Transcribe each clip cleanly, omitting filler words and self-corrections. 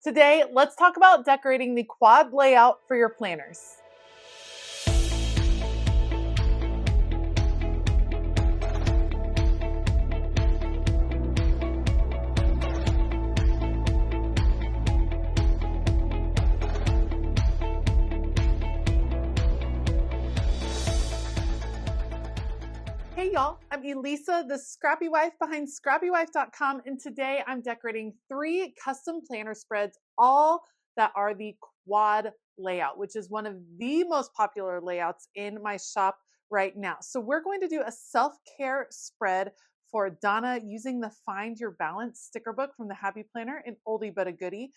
Today, let's talk about decorating the quad layout for your planners. Hey y'all, I'm Elisa, the Scrappy Wife behind ScrappyWife.com, and today I'm decorating 3 custom planner spreads, all that are the quad layout, which is one of the most popular layouts in my shop right now. So we're going to do a self-care spread for Donna using the Find Your Balance sticker book from the Happy Planner, an oldie but a goodie.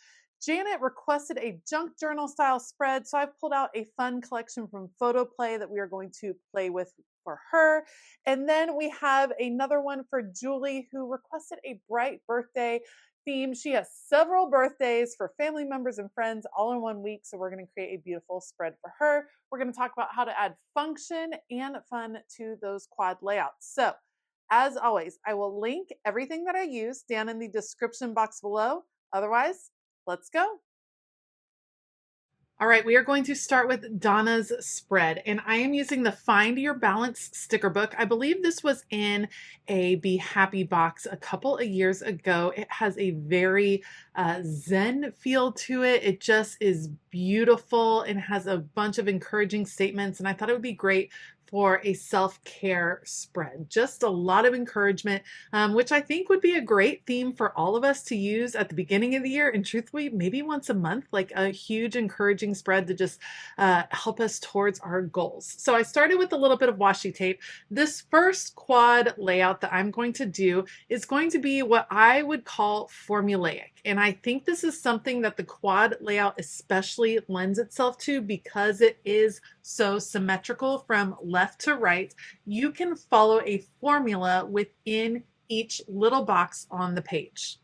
Janet requested a junk journal style spread, so I've pulled out a fun collection from Photo Play that we are going to play with for her. And then we have another one for Julie, who requested a bright birthday theme. She has several birthdays for family members and friends all in one week, so we're going to create a beautiful spread for her. We're going to talk about how to add function and fun to those quad layouts. So as always, I will link everything that I use down in the description box below. Otherwise, let's go. All right, we are going to start with Donna's Spread, and I am using the Find Your Balance sticker book. I believe this was in a Be Happy box a couple of years ago. It has a very zen feel to it. It just is beautiful and has a bunch of encouraging statements, and I thought it would be great for a self-care spread. Just a lot of encouragement, which I think would be a great theme for all of us to use at the beginning of the year, and truthfully, maybe once a month, like a huge encouraging spread to just help us towards our goals. So I started with a little bit of washi tape. This first quad layout that I'm going to do is going to be what I would call formulaic. And I think this is something that the quad layout especially lends itself to because it is so symmetrical from left to right. You can follow a formula within each little box on the page.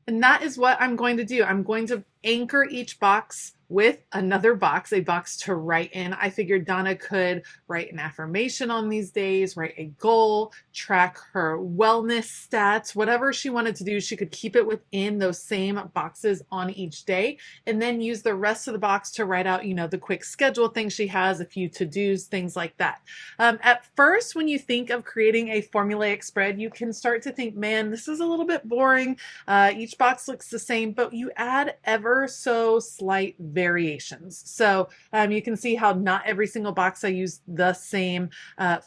And that is what I'm going to do. I'm going to anchor each box with another box, a box to write in. I figured Donna could write an affirmation on these days, write a goal, track her wellness stats, whatever she wanted to do, she could keep it within those same boxes on each day, and then use the rest of the box to write out, the quick schedule things she has, a few to-dos, things like that. At first, when you think of creating a formulaic spread, you can start to think, man, this is a little bit boring. Each box looks the same, but you add ever so slight variations. So you can see how not every single box I use the same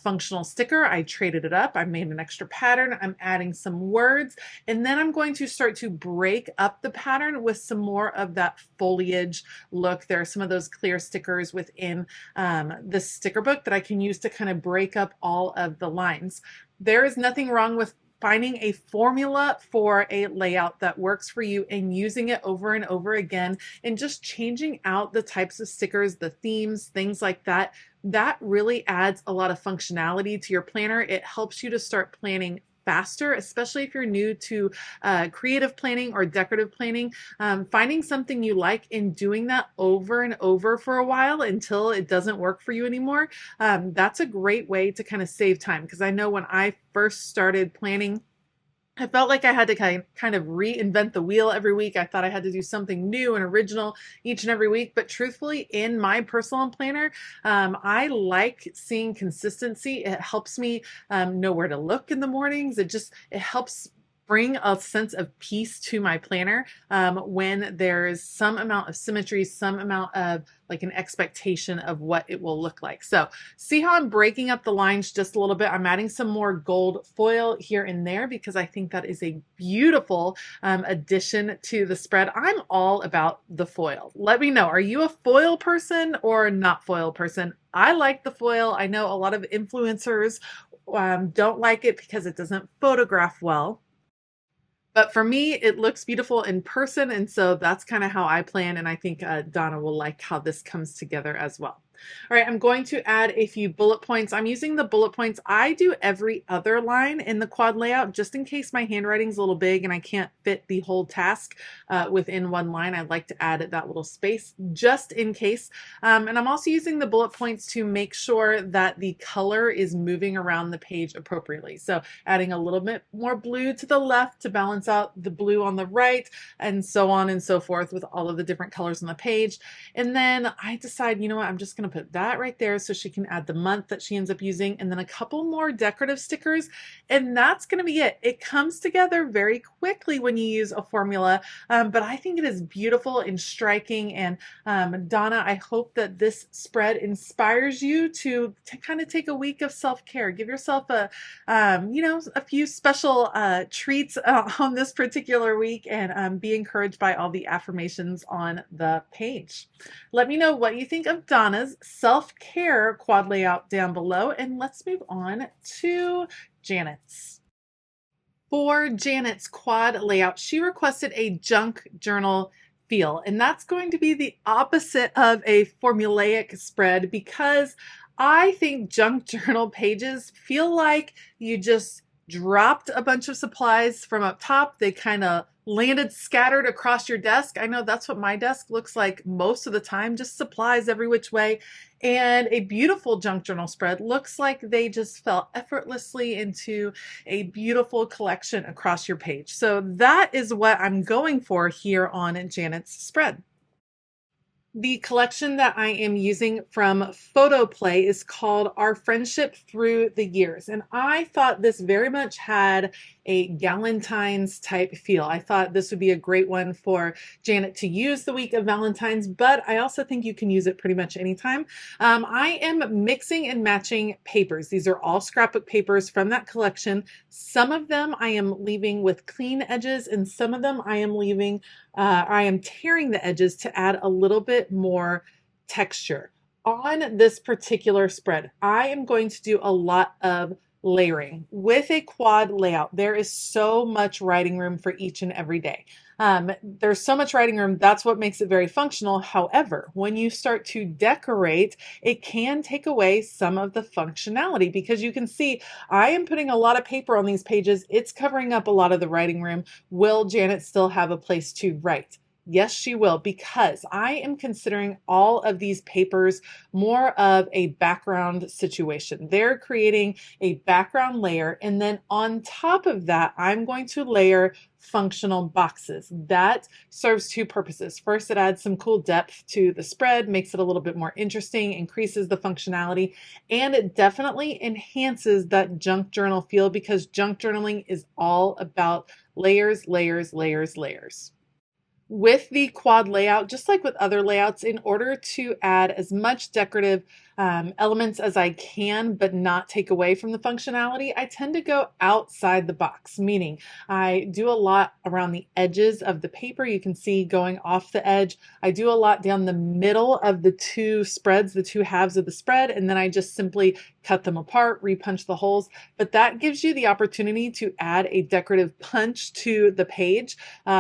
functional sticker. I traded it up. I made an extra pattern. I'm adding some words, and then I'm going to start to break up the pattern with some more of that foliage look. There are some of those clear stickers within the sticker book that I can use to kind of break up all of the lines. There is nothing wrong with finding a formula for a layout that works for you and using it over and over again and just changing out the types of stickers, the themes, things like that. That really adds a lot of functionality to your planner. It helps you to start planning faster, especially if you're new to creative planning or decorative planning. Finding something you like and doing that over and over for a while until it doesn't work for you anymore, that's a great way to kind of save time. Because I know when I first started planning, I felt like I had to kind of reinvent the wheel every week. I thought I had to do something new and original each and every week. But truthfully, in my personal planner, I like seeing consistency. It helps me know where to look in the mornings. It helps bring a sense of peace to my planner when there's some amount of symmetry, some amount of like an expectation of what it will look like. So see how I'm breaking up the lines just a little bit. I'm adding some more gold foil here and there because I think that is a beautiful addition to the spread. I'm all about the foil. Let me know, are you a foil person or not foil person? I like the foil. I know a lot of influencers don't like it because it doesn't photograph well. But for me, it looks beautiful in person, and so that's kind of how I plan, and I think Donna will like how this comes together as well. All right, I'm going to add a few bullet points. I'm using the bullet points I do every other line in the quad layout, just in case my handwriting's a little big and I can't fit the whole task within one line. I'd like to add that little space just in case. And I'm also using the bullet points to make sure that the color is moving around the page appropriately. So adding a little bit more blue to the left to balance out the blue on the right, and so on and so forth with all of the different colors on the page. And then I decide, you know what, I'm just going to put that right there so she can add the month that she ends up using, and then a couple more decorative stickers, and that's going to be it. It comes together very quickly when you use a formula, but I think it is beautiful and striking. And Donna, I hope that this spread inspires you to kind of take a week of self-care. Give yourself a, a few special treats on this particular week, and be encouraged by all the affirmations on the page. Let me know what you think of Donna's self-care quad layout down below, and let's move on to Janet's. For Janet's quad layout, she requested a junk journal feel, and that's going to be the opposite of a formulaic spread, because I think junk journal pages feel like you just dropped a bunch of supplies from up top. They kind of landed scattered across your desk. I know that's what my desk looks like most of the time, just supplies every which way. And a beautiful junk journal spread looks like they just fell effortlessly into a beautiful collection across your page. So that is what I'm going for here on Janet's spread. The collection that I am using from Photoplay is called Our Friendship Through the Years. And I thought this very much had a Galentine's type feel. I thought this would be a great one for Janet to use the week of Valentine's, but I also think you can use it pretty much anytime. I am mixing and matching papers. These are all scrapbook papers from that collection. Some of them I am leaving with clean edges, and some of them I am tearing the edges to add a little bit more texture. On this particular spread, I am going to do a lot of layering. With a quad layout, there is so much writing room for each and every day. There's so much writing room, that's what makes it very functional. However, when you start to decorate, it can take away some of the functionality, because you can see I am putting a lot of paper on these pages. It's covering up a lot of the writing room. Will Janet still have a place to write? Yes, she will, because I am considering all of these papers more of a background situation. They're creating a background layer, and then on top of that, I'm going to layer functional boxes. That serves two purposes. First, it adds some cool depth to the spread, makes it a little bit more interesting, increases the functionality, and it definitely enhances that junk journal feel, because junk journaling is all about layers, layers, layers, layers. With the quad layout, just like with other layouts, in order to add as much decorative elements as I can, but not take away from the functionality, I tend to go outside the box, meaning I do a lot around the edges of the paper. You can see going off the edge. I do a lot down the middle of the two spreads, the two halves of the spread, and then I just simply cut them apart, repunch the holes. But that gives you the opportunity to add a decorative punch to the page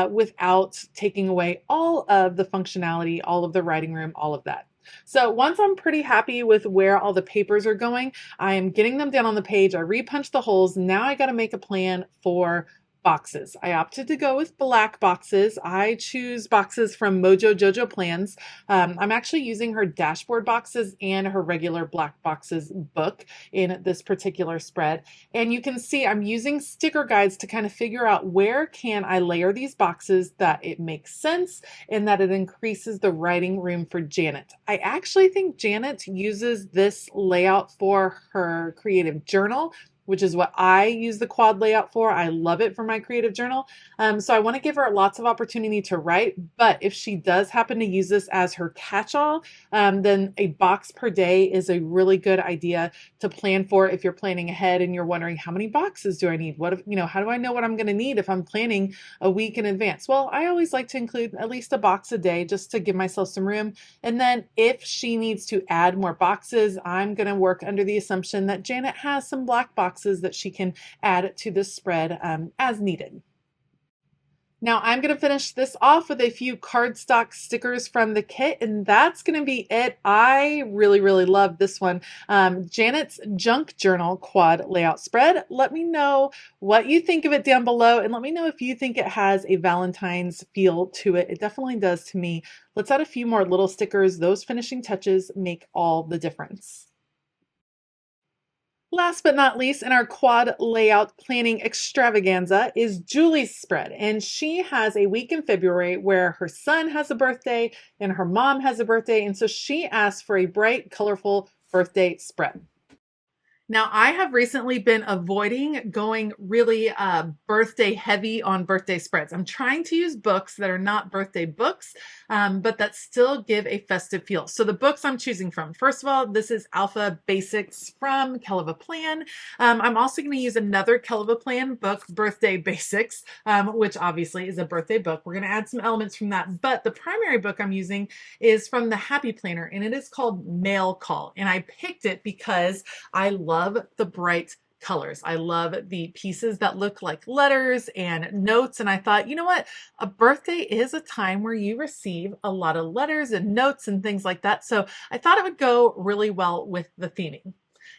without taking away all of the functionality, all of the writing room, all of that. So once I'm pretty happy with where all the papers are going, I am getting them down on the page. I repunch the holes. Now I got to make a plan for boxes. I opted to go with black boxes. I choose boxes from Mojo Jojo Plans. I'm actually using her dashboard boxes and her regular black boxes book in this particular spread. And you can see I'm using sticker guides to kind of figure out where can I layer these boxes that it makes sense and that it increases the writing room for Janet. I actually think Janet uses this layout for her creative journal, which is what I use the quad layout for. I love it for my creative journal. So I want to give her lots of opportunity to write, but if she does happen to use this as her catch-all, then a box per day is a really good idea to plan for if you're planning ahead and you're wondering, how many boxes do I need? What if, how do I know what I'm going to need if I'm planning a week in advance? Well, I always like to include at least a box a day just to give myself some room. And then if she needs to add more boxes, I'm going to work under the assumption that Janet has some black boxes that she can add to this spread as needed. Now I'm going to finish this off with a few cardstock stickers from the kit, and that's going to be it. I really, really love this one. Janet's Junk Journal Quad Layout Spread. Let me know what you think of it down below, and let me know if you think it has a Valentine's feel to it. It definitely does to me. Let's add a few more little stickers. Those finishing touches make all the difference. Last but not least, in our quad layout planning extravaganza is Julie's spread. And she has a week in February where her son has a birthday and her mom has a birthday. And so she asked for a bright, colorful birthday spread. Now, I have recently been avoiding going really birthday heavy on birthday spreads. I'm trying to use books that are not birthday books, but that still give a festive feel. So the books I'm choosing from, first of all, this is Alpha Basics from Kelva Plan. I'm also going to use another Kelva Plan book, Birthday Basics, which obviously is a birthday book. We're going to add some elements from that, but the primary book I'm using is from the Happy Planner, and it is called Mail Call. And I picked it because I love the bright colors. I love the pieces that look like letters and notes. And I thought, you know what? A birthday is a time where you receive a lot of letters and notes and things like that. So I thought it would go really well with the theming.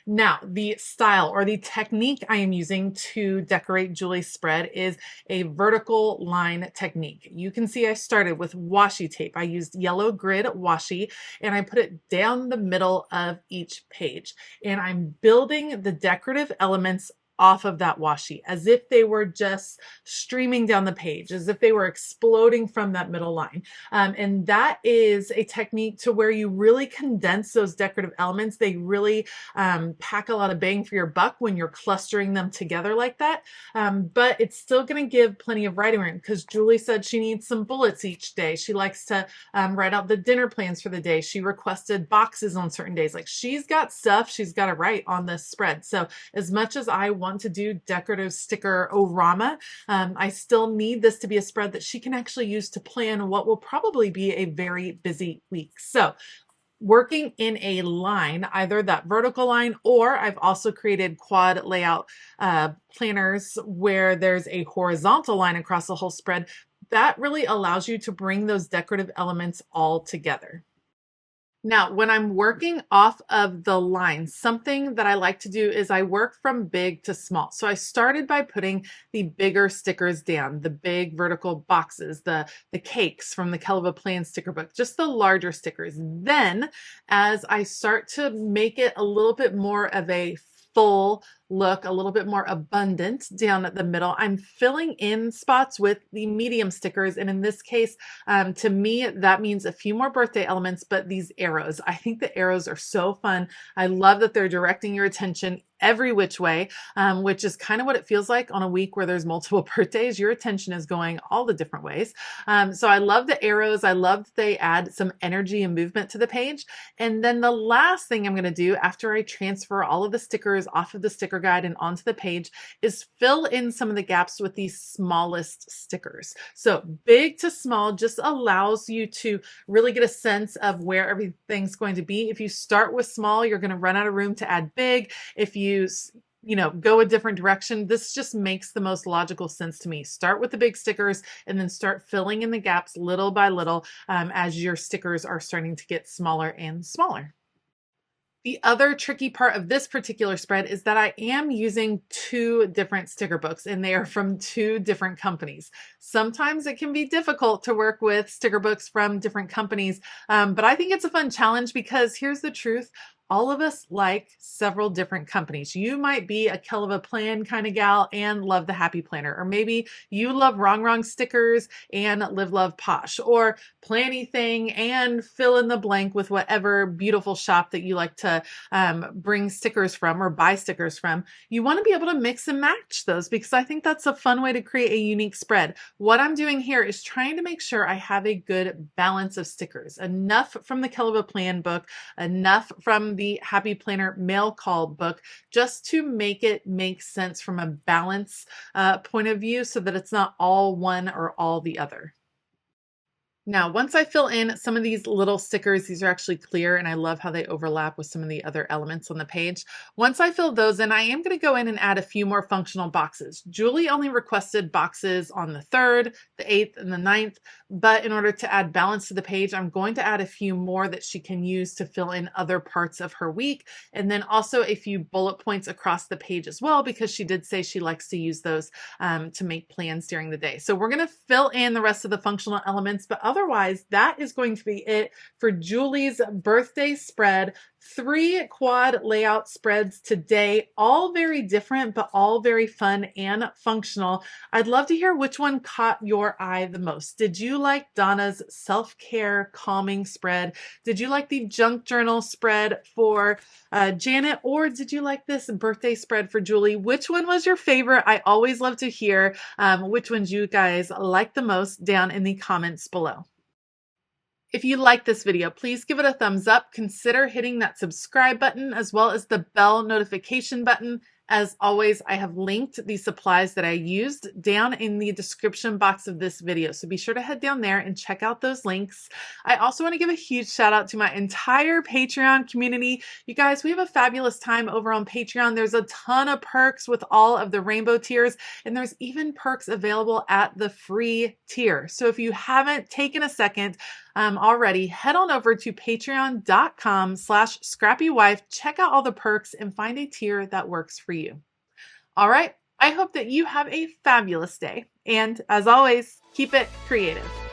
Now, the style or the technique I am using to decorate Julie's spread is a vertical line technique. You can see I started with washi tape. I used yellow grid washi and I put it down the middle of each page. And I'm building the decorative elements off of that washi as if they were just streaming down the page, as if they were exploding from that middle line. And that is a technique to where you really condense those decorative elements. They really pack a lot of bang for your buck when you're clustering them together like that. But it's still going to give plenty of writing room because Julie said she needs some bullets each day. She likes to write out the dinner plans for the day. She requested boxes on certain days. Like she's got stuff she's got to write on this spread. So as much as I want to do decorative sticker orama, I still need this to be a spread that she can actually use to plan what will probably be a very busy week. So working in a line, either that vertical line, or I've also created quad layout planners where there's a horizontal line across the whole spread. That really allows you to bring those decorative elements all together. Now, when I'm working off of the line, something that I like to do is I work from big to small. So I started by putting the bigger stickers down, the big vertical boxes, the cakes from the Kelva Plan sticker book, just the larger stickers. Then as I start to make it a little bit more of a full look, a little bit more abundant down at the middle, I'm filling in spots with the medium stickers. And in this case, to me, that means a few more birthday elements, but these arrows, I think the arrows are so fun. I love that they're directing your attention every which way, which is kind of what it feels like on a week where there's multiple birthdays. Your attention is going all the different ways. So I love the arrows. I love that they add some energy and movement to the page. And then the last thing I'm going to do after I transfer all of the stickers off of the sticker guide and onto the page is fill in some of the gaps with the smallest stickers. So big to small just allows you to really get a sense of where everything's going to be. If you start with small, you're going to run out of room to add big. If you go a different direction, this just makes the most logical sense to me. Start with the big stickers and then start filling in the gaps little by little as your stickers are starting to get smaller and smaller. The other tricky part of this particular spread is that I am using two different sticker books and they are from two different companies. Sometimes it can be difficult to work with sticker books from different companies, but I think it's a fun challenge because here's the truth. All of us like several different companies. You might be a Kelva Plan kind of gal and love the Happy Planner, or maybe you love Wrong stickers and Live Love Posh, or Planny Thing and fill in the blank with whatever beautiful shop that you like to bring stickers from or buy stickers from. You want to be able to mix and match those because I think that's a fun way to create a unique spread. What I'm doing here is trying to make sure I have a good balance of stickers, enough from the Kelva Plan book, enough from the Happy Planner Mail Call book, just to make it make sense from a balance point of view so that it's not all one or all the other. Now, once I fill in some of these little stickers, these are actually clear and I love how they overlap with some of the other elements on the page. Once I fill those in, I am going to go in and add a few more functional boxes. Julie only requested boxes on the 3rd, the 8th, and the 9th, but in order to add balance to the page, I'm going to add a few more that she can use to fill in other parts of her week, and then also a few bullet points across the page as well, because she did say she likes to use those to make plans during the day. So we're going to fill in the rest of the functional elements, but otherwise, that is going to be it for Julie's birthday spread. 3 quad layout spreads today, all very different, but all very fun and functional. I'd love to hear which one caught your eye the most. Did you like Donna's self-care calming spread? Did you like the junk journal spread for Janet, or did you like this birthday spread for Julie? Which one was your favorite? I always love to hear which ones you guys like the most down in the comments below. If you like this video, please give it a thumbs up. Consider hitting that subscribe button as well as the bell notification button. As always, I have linked the supplies that I used down in the description box of this video. So be sure to head down there and check out those links. I also want to give a huge shout out to my entire Patreon community. You guys, we have a fabulous time over on Patreon. There's a ton of perks with all of the rainbow tiers, and there's even perks available at the free tier. So if you haven't taken a second already, head on over to patreon.com/ScrappyWife. Check out all the perks and find a tier that works for you. All right. I hope that you have a fabulous day. And as always, keep it creative.